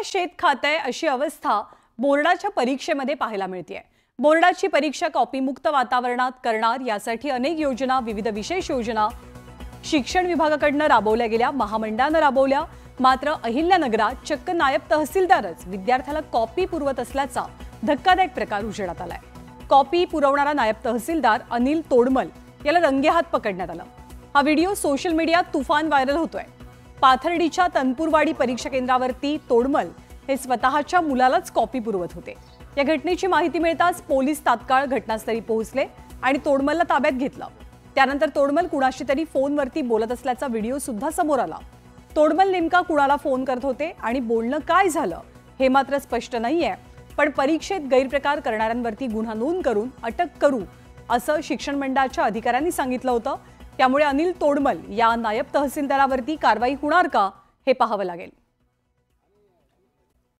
शेत खातंय अशी अवस्था बोर्डाच्या परीक्षेमध्ये पाहायला मिळते। बोर्डाची परीक्षा कॉपीमुक्त वातावरणात करणार यासाठी अनेक योजना, विविध विशेष योजना शिक्षण विभागाकडून राबवल्या गेल्या, महामंडळानं राबवल्या। मात्र अहिल्यानगरात चक्क नायब तहसीलदारच विद्यार्थ्याला कॉपी पुरवत असल्याचा धक्कादायक प्रकार उजेडात आलाय। कॉपी पुरवणारा नायब तहसीलदार अनिल तोडमल याला रंगेहात पकडण्यात आलं। हा व्हिडिओ सोशल मीडियात तुफान व्हायरल होतोय। पाथर्डीच्या तनपूरवाडी परीक्षा केंद्रावरती तोडमल हे स्वतःच्या मुलालाच कॉपी पुरवत होते। या घटनेची माहिती मिळताच पोलीस तात्काळ घटनास्थळी पोहोचले आणि तोडमलला ताब्यात घेतलं। त्यानंतर तोडमल कुणाशी तरी फोनवरती बोलत असल्याचा व्हिडिओ सुद्धा समोर आला। तोडमल नेमका कुणाला फोन करत होते आणि बोलणं काय झालं हे मात्र स्पष्ट नाहीये, पण परीक्षेत गैरप्रकार करणाऱ्यांवरती गुन्हा नोंद करून अटक करू असं शिक्षण मंडळाच्या अधिकाऱ्यांनी सांगितलं होतं। त्यामुळे अनिल तोडमल या नायब तहसीलदारावरती कारवाई होणार का हे पाहावं लागेल।